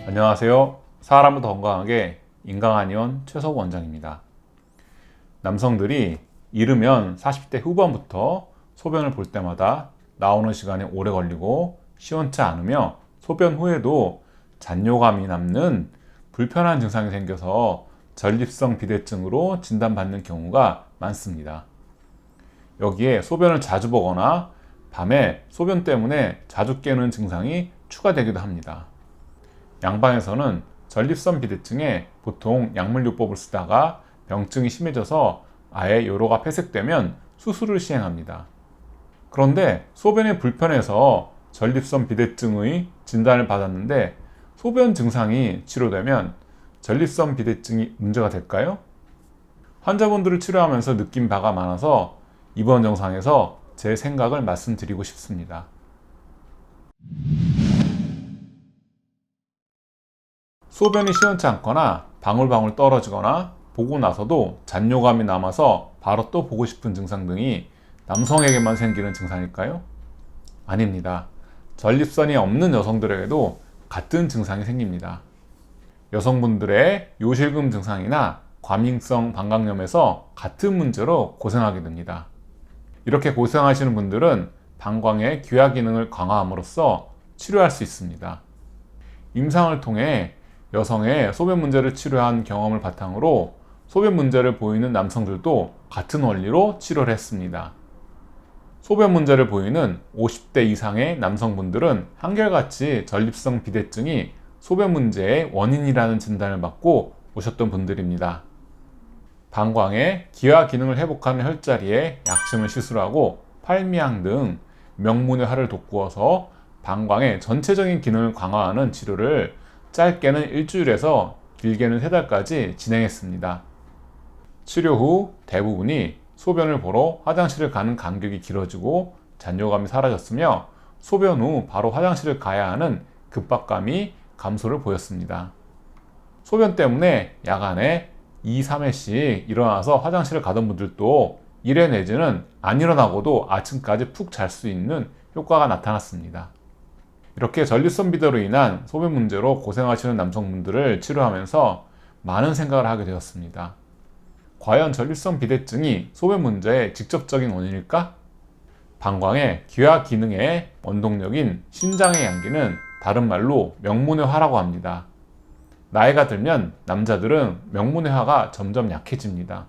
안녕하세요. 사람을 더 건강하게 인강한의원 최석우 원장입니다. 남성들이 이르면 40대 후반부터 소변을 볼 때마다 나오는 시간이 오래 걸리고 시원치 않으며 소변 후에도 잔뇨감이 남는 불편한 증상이 생겨서 전립선 비대증으로 진단받는 경우가 많습니다. 여기에 소변을 자주 보거나 밤에 소변 때문에 자주 깨는 증상이 추가되기도 합니다. 양방에서는 전립선 비대증에 보통 약물요법을 쓰다가 병증이 심해져서 아예 요로가 폐색되면 수술을 시행합니다. 그런데 소변이 불편해서 전립선 비대증의 진단을 받았는데 소변 증상이 치료되면 전립선 비대증이 문제가 될까요? 환자분들을 치료하면서 느낀 바가 많아서 이번 영상에서 제 생각을 말씀드리고 싶습니다. 소변이 시원치 않거나 방울방울 떨어지거나 보고 나서도 잔뇨감이 남아서 바로 또 보고 싶은 증상 등이 남성에게만 생기는 증상일까요? 아닙니다. 전립선이 없는 여성들에게도 같은 증상이 생깁니다. 여성분들의 요실금 증상이나 과민성 방광염에서 같은 문제로 고생하게 됩니다. 이렇게 고생하시는 분들은 방광의 귀화 기능을 강화함으로써 치료할 수 있습니다. 임상을 통해 여성의 소변 문제를 치료한 경험을 바탕으로 소변 문제를 보이는 남성들도 같은 원리로 치료를 했습니다. 소변 문제를 보이는 50대 이상의 남성분들은 한결같이 전립선 비대증이 소변 문제의 원인이라는 진단을 받고 오셨던 분들입니다. 방광의 기화 기능을 회복하는 혈자리에 약침을 시술하고 팔미양 등 명문의화를 돋구어서 방광의 전체적인 기능을 강화하는 치료를 짧게는 일주일에서 길게는 3달까지 진행했습니다. 치료 후 대부분이 소변을 보러 화장실을 가는 간격이 길어지고 잔뇨감이 사라졌으며 소변 후 바로 화장실을 가야 하는 급박감이 감소를 보였습니다. 소변 때문에 야간에 2, 3회씩 일어나서 화장실을 가던 분들도 1회 내지는 안 일어나고도 아침까지 푹 잘 수 있는 효과가 나타났습니다. 이렇게 전립선 비대로 인한 소변 문제로 고생하시는 남성분들을 치료하면서 많은 생각을 하게 되었습니다. 과연 전립선 비대증이 소변 문제의 직접적인 원인일까? 방광의 기화 기능의 원동력인 신장의 양기는 다른 말로 명문의화라고 합니다. 나이가 들면 남자들은 명문의화가 점점 약해집니다.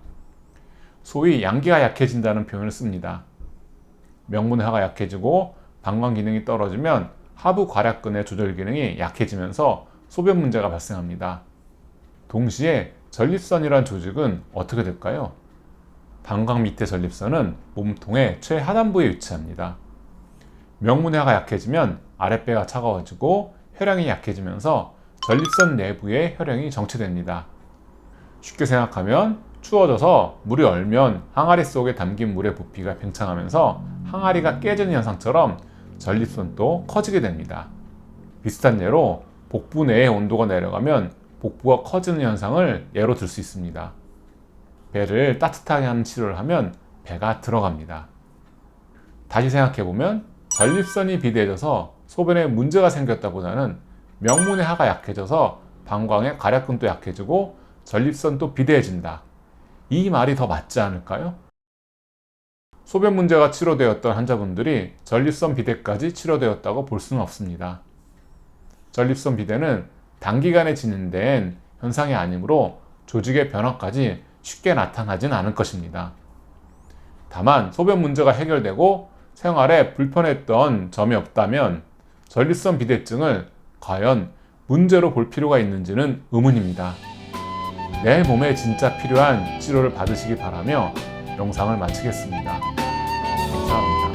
소위 양기가 약해진다는 표현을 씁니다. 명문의화가 약해지고 방광 기능이 떨어지면 하부 괄약근의 조절 기능이 약해지면서 소변 문제가 발생합니다. 동시에 전립선이란 조직은 어떻게 될까요? 방광 밑의 전립선은 몸통의 최하단부에 위치합니다. 명문회가 약해지면 아랫배가 차가워지고 혈행이 약해지면서 전립선 내부의 혈행이 정체됩니다. 쉽게 생각하면 추워져서 물이 얼면 항아리 속에 담긴 물의 부피가 팽창하면서 항아리가 깨지는 현상처럼 전립선도 커지게 됩니다. 비슷한 예로 복부 내의 온도가 내려가면 복부가 커지는 현상을 예로 들 수 있습니다. 배를 따뜻하게 하는 치료를 하면 배가 들어갑니다. 다시 생각해보면 전립선이 비대해져서 소변에 문제가 생겼다보다는 명문의 하가 약해져서 방광의 괄약근도 약해지고 전립선도 비대해진다. 이 말이 더 맞지 않을까요? 소변 문제가 치료되었던 환자분들이 전립선 비대까지 치료되었다고 볼 수는 없습니다. 전립선 비대는 단기간에 진행된 현상이 아니므로 조직의 변화까지 쉽게 나타나진 않을 것입니다. 다만 소변 문제가 해결되고 생활에 불편했던 점이 없다면 전립선 비대증을 과연 문제로 볼 필요가 있는지는 의문입니다. 내 몸에 진짜 필요한 치료를 받으시기 바라며 영상을 마치겠습니다. 감사합니다.